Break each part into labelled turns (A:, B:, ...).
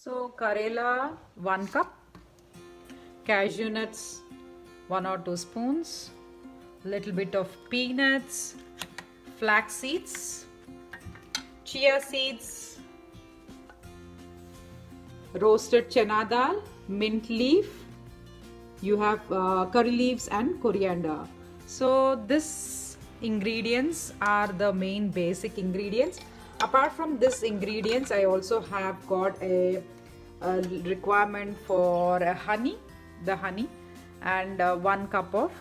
A: So Karela 1 cup, cashew nuts 1 or 2 spoons, little bit of peanuts, flax seeds, chia seeds, roasted chana dal, mint leaf, you have curry leaves and coriander. So this ingredients are the main basic ingredients. Apart from this ingredients, I also have got a requirement for honey, the honey, and 1 cup of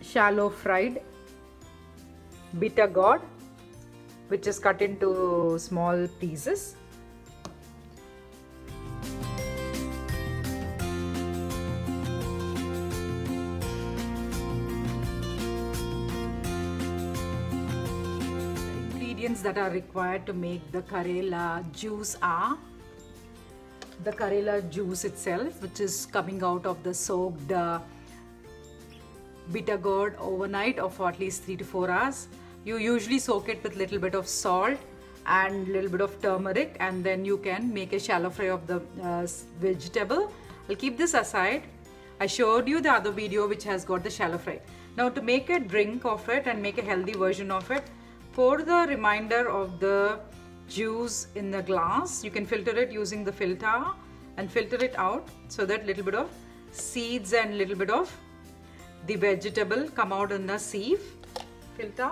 A: shallow fried bitter gourd, which is cut into small pieces. Ingredients that are required to make the Karela juice are the Karela juice itself, which is coming out of the soaked bitter gourd overnight or for at least 3 to 4 hours. You usually soak it with little bit of salt and little bit of turmeric, and then you can make a shallow fry of the vegetable. I'll keep this aside. I showed you the other video which has got the shallow fry. Now to make a drink of it and make a healthy version of it, pour the remainder of the juice in the glass. You can filter it using the filter and filter it out so that little bit of seeds and little bit of the vegetable come out in the sieve filter.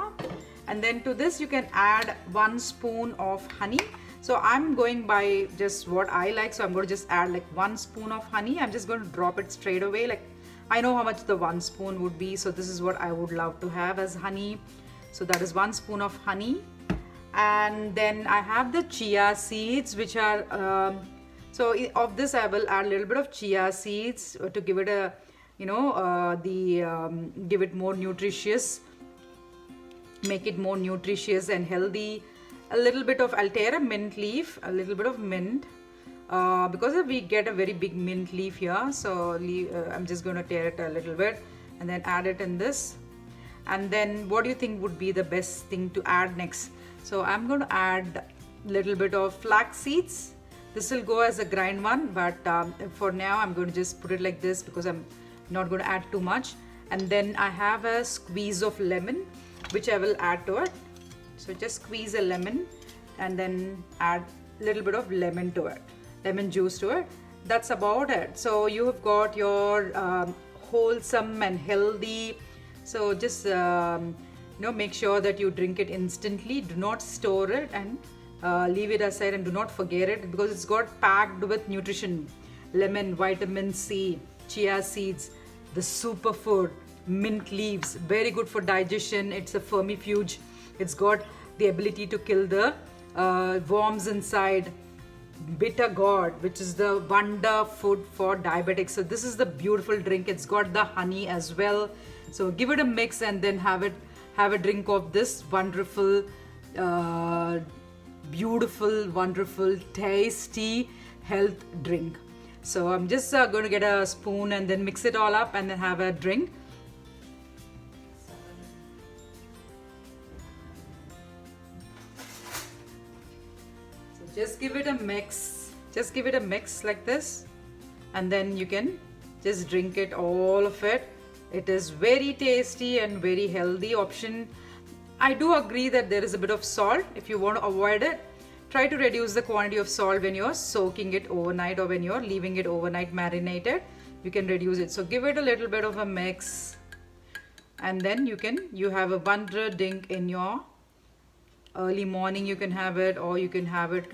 A: And then to this you can add 1 spoon of honey. So I'm going by just what I like, so I'm going to just add like 1 spoon of honey. I'm just going to drop it straight away. Like I know how much the 1 spoon would be, so this is what I would love to have as honey. So that is 1 spoon of honey. And then I have the chia seeds, which are so of this I will add a little bit of chia seeds to give it a give it more nutritious, make it more nutritious and healthy. A little bit of, I'll tear a mint leaf, a little bit of mint, because we get a very big mint leaf here, so I'm just going to tear it a little bit and then add it in this. And then what do you think would be the best thing to add next? So I'm going to add a little bit of flax seeds. This will go as a grind one, but for now I'm going to just put it like this because I'm not going to add too much. And then I have a squeeze of lemon, which I will add to it. So just squeeze a lemon and then add a little bit of lemon to it, lemon juice to it. That's about it. So you have got your wholesome and healthy. So just make sure that you drink it instantly. Do not store it and leave it aside, and do not forget it because it's got packed with nutrition: lemon, vitamin C, chia seeds, the superfood, mint leaves, very good for digestion. It's a vermifuge. It's got the ability to kill the worms inside. Bitter gourd, which is the wonder food for diabetics. So this is the beautiful drink. It's got the honey as well. So give it a mix and then have a drink of this wonderful, beautiful, wonderful, tasty health drink. So I'm just going to get a spoon and then mix it all up and then have a drink. Just give it a mix. Just give it a mix like this, and then you can just drink it, all of it. It is very tasty and very healthy option. I do agree that there is a bit of salt. If you want to avoid it, try to reduce the quantity of salt when you're soaking it overnight or when you're leaving it overnight marinated. You can reduce it. So give it a little bit of a mix, and then you have a wonder drink in your early morning. You can have it, or you can have it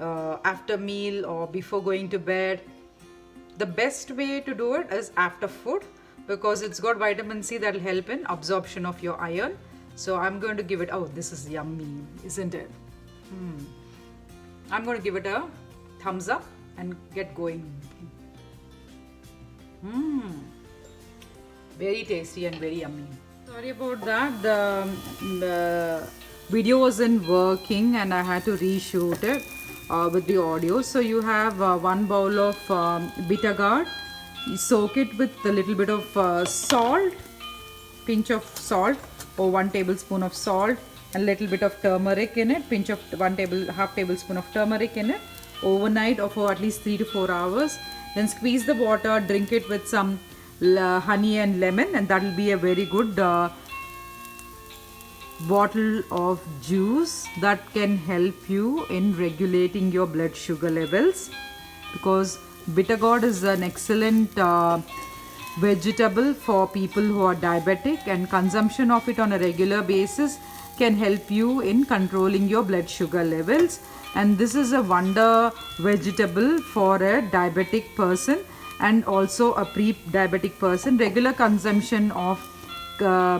A: after meal or before going to bed. The best way to do it is after food because it's got vitamin C that will help in absorption of your iron. So I'm going to give it, oh, this is yummy, isn't it? I'm going to give it a thumbs up and get going. Very tasty and very yummy. Sorry about that. The video wasn't working and I had to reshoot it with the audio. So you have 1 bowl of bitter gourd. You soak it with a little bit of salt, pinch of salt, or 1 tablespoon of salt, and a little bit of turmeric in it, half tablespoon of turmeric in it, overnight or for at least 3 to 4 hours. Then squeeze the water, drink it with some honey and lemon, and that will be a very good bottle of juice that can help you in regulating your blood sugar levels, because bitter gourd is an excellent vegetable for people who are diabetic, and consumption of it on a regular basis can help you in controlling your blood sugar levels. And this is a wonder vegetable for a diabetic person and also a pre-diabetic person. Regular consumption of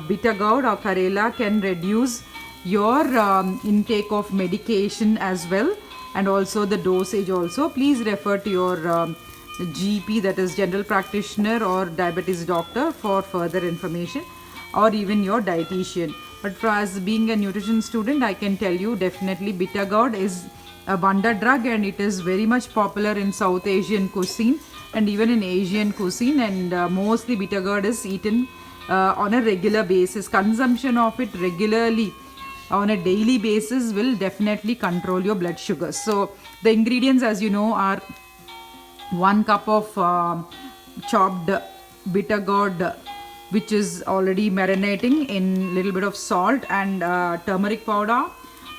A: bitter gourd or karela can reduce your intake of medication as well, and also the dosage also. Please refer to your GP, that is general practitioner, or diabetes doctor for further information, or even your dietitian. But for as being a nutrition student, I can tell you definitely bitter gourd is a wonder drug, and it is very much popular in South Asian cuisine and even in Asian cuisine, and mostly bitter gourd is eaten on a regular basis. Consumption of it regularly on a daily basis will definitely control your blood sugar. So the ingredients, as you know, are 1 cup of chopped bitter gourd, which is already marinating in little bit of salt and turmeric powder.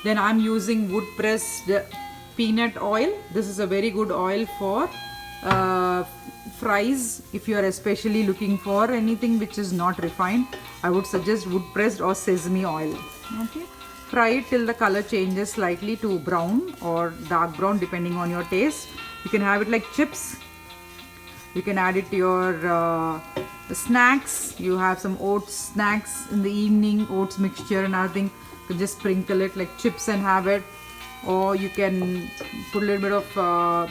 A: Then I'm using wood pressed peanut oil. This is a very good oil for fries. If you are especially looking for anything which is not refined, I would suggest wood pressed or sesame oil. Okay, fry it till the color changes slightly to brown or dark brown depending on your taste. You can have it like chips. You can add it to your snacks. You have some oats snacks in the evening, oats mixture and everything. You can just sprinkle it like chips and have it. Or you can put a little bit of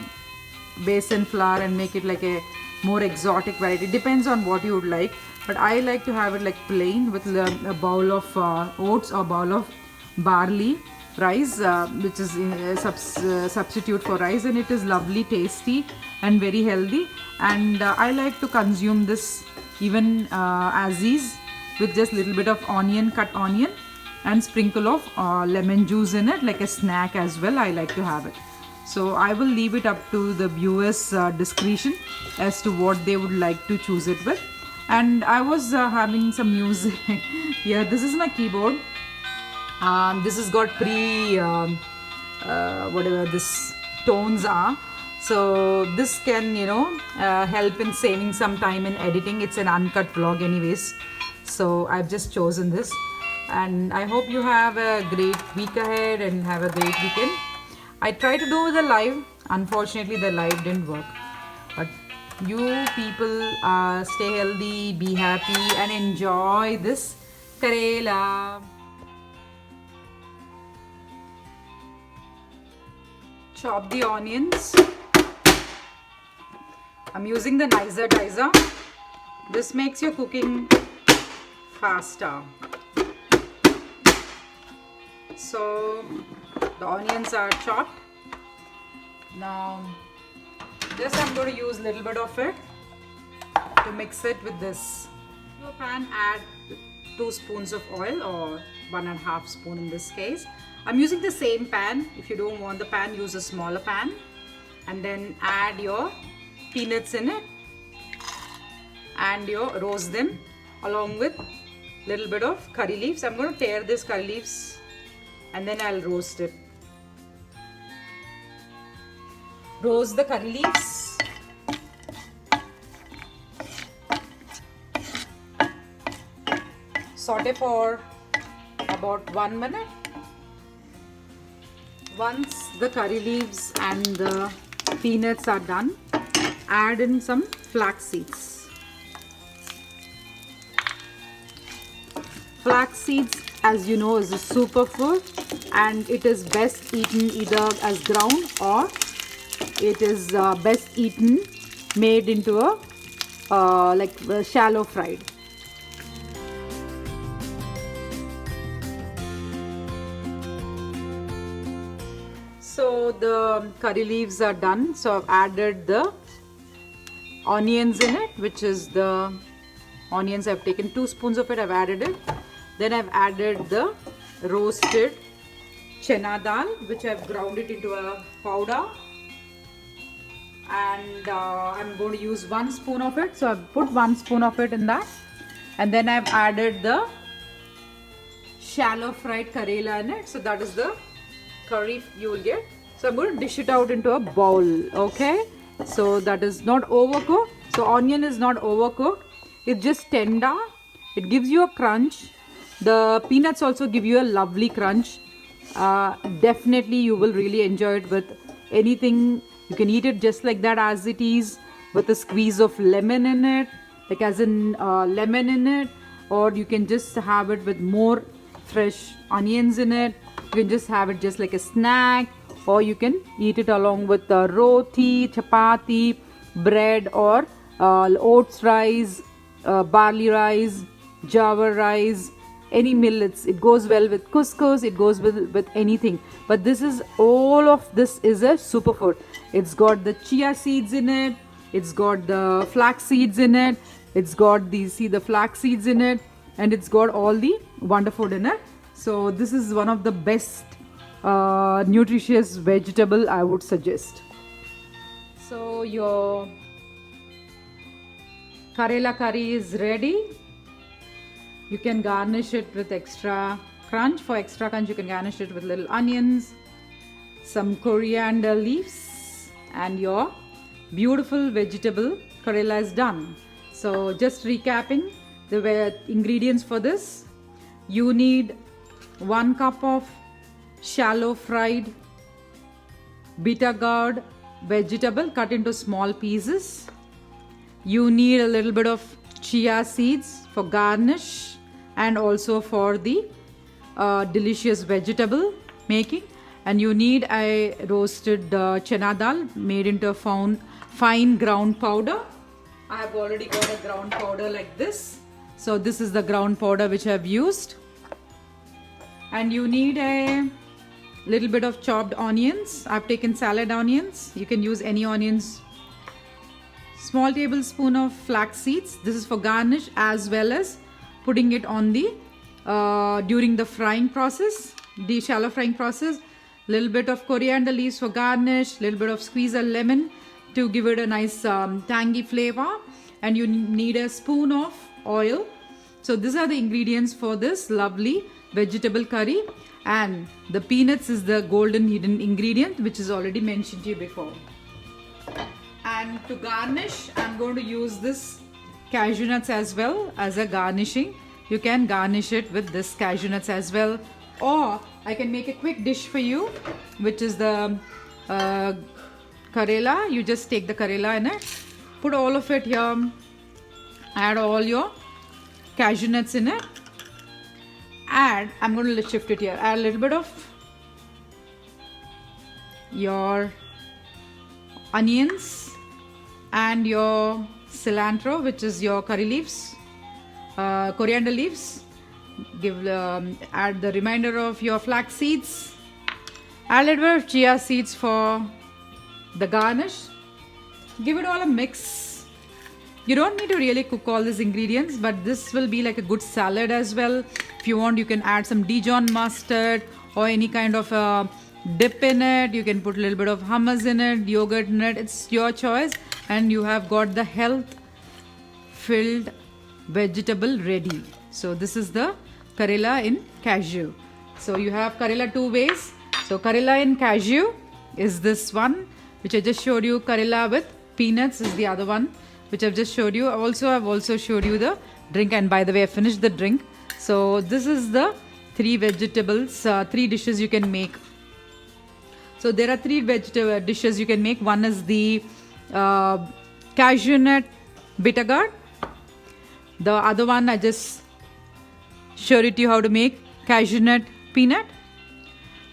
A: besan flour and make it like a more exotic variety. Depends on what you would like, but I like to have it like plain with a bowl of oats or bowl of barley rice, which is a substitute for rice, and it is lovely, tasty and very healthy. And I like to consume this even as is, with just little bit of cut onion and sprinkle of lemon juice in it, like a snack as well. I like to have it. So I will leave it up to the viewers' discretion as to what they would like to choose it with. And I was having some music here. This is my keyboard. This has got whatever this tones are. So this can, help in saving some time in editing. It's an uncut vlog anyways. So I've just chosen this. And I hope you have a great week ahead and have a great weekend. I tried to do the live. Unfortunately, the live didn't work. But you people stay healthy, be happy, and enjoy this karela. Chop the onions. I'm using the nicer dicer. This makes your cooking faster. So the onions are chopped. Now just I'm going to use a little bit of it to mix it with this. To a pan, add 2 spoons of oil, or 1.5 spoon in this case. I'm using the same pan. If you don't want the pan, use a smaller pan. And then add your peanuts in it, and roast them along with little bit of curry leaves. I'm going to tear this curry leaves and then I'll roast it. Roast the curry leaves. Saute for about 1 minute. Once the curry leaves and the peanuts are done, add in some flax seeds. Flax seeds, as you know, is a superfood, and it is best eaten either as ground, or it is best eaten made into a shallow fried. So the curry leaves are done. So I've added the onions in it, which is the onions. I've taken 2 spoons of it. I've added it. Then I've added the roasted chana dal, which I've ground it into a powder. and I'm going to use 1 spoon of it. So I've put 1 spoon of it in that, and then I've added the shallow fried Karela in it. So that is the curry you will get. So I'm going to dish it out into a bowl. Okay, so that is not overcooked. So onion is not overcooked, it's just tender. It gives you a crunch. The peanuts also give you a lovely crunch. Definitely you will really enjoy it with anything. You can eat it just like that as it is, with a squeeze of lemon in it, like as in lemon in it, or you can just have it with more fresh onions in it. You can just have it just like a snack, or you can eat it along with roti, chapati, bread, or oats rice, barley rice, jawar rice, any millets. It goes well with couscous, it goes with anything. But this is, all of this is a superfood. It's got the chia seeds in it, it's got the flax seeds in it, it's got the flax seeds in it, and it's got all the wonder food in it. So this is one of the best nutritious vegetable I would suggest. So your Karela curry is ready. You can garnish it with extra crunch. For extra crunch, you can garnish it with little onions, some coriander leaves, and your beautiful vegetable Karela is done. So just recapping the ingredients for this: you need 1 cup of shallow fried bitter gourd vegetable cut into small pieces. You need a little bit of chia seeds for garnish and also for the delicious vegetable making. And you need a roasted chana dal made into a fine ground powder. I have already got a ground powder like this. So this is the ground powder which I have used. And you need a little bit of chopped onions. I've taken salad onions. You can use any onions. Small tablespoon of flax seeds. This is for garnish, as well as putting it on the during the frying process, the shallow frying process. Little bit of coriander leaves for garnish. Little bit of squeeze of lemon to give it a nice tangy flavor. And you need a spoon of oil. So these are the ingredients for this lovely vegetable curry. And the peanuts is the golden hidden ingredient, which is already mentioned to you before. And to garnish, I'm going to use this cashew nuts as well as a garnishing. You can garnish it with this cashew nuts as well, or I can make a quick dish for you, which is the Karela. You just take the Karela in it, put all of it here, add all your cashew nuts in it, add, I'm going to shift it here, add a little bit of your onions and your cilantro, which is your curry leaves, coriander leaves. Add the remainder of your flax seeds, add a little bit of chia seeds for the garnish. Give it all a mix. You don't need to really cook all these ingredients, but this will be like a good salad as well. If you want, you can add some Dijon mustard or any kind of dip in it. You can put a little bit of hummus in it, yogurt in it. It's your choice, and you have got the health filled vegetable ready. So this is the Karela in cashew. So you have Karela two ways. So Karela in cashew is this one, which I just showed you. Karela with peanuts is the other one, which I've just showed you. I've also showed you the drink, and by the way, I finished the drink. So this is the 3 vegetables, 3 dishes you can make. So there are 3 vegetable dishes you can make. One is the cashew nut bitter gourd. The other one I just showed it to you how to make cashew nut peanut.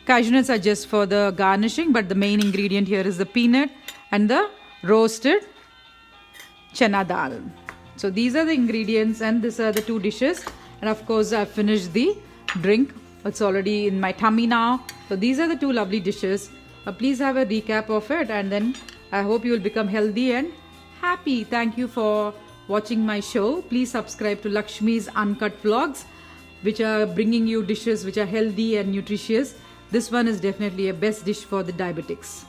A: Cashew nuts are just for the garnishing, but the main ingredient here is the peanut and the roasted chana dal. So these are the ingredients, and these are the 2 dishes. And of course, I've finished the drink. It's already in my tummy now. So these are the 2 lovely dishes. Please have a recap of it, and then I hope you will become healthy and happy. Thank you for watching my show. Please subscribe to Lakshmi's Uncut Vlogs, which are bringing you dishes which are healthy and nutritious. This one is definitely a best dish for the diabetics.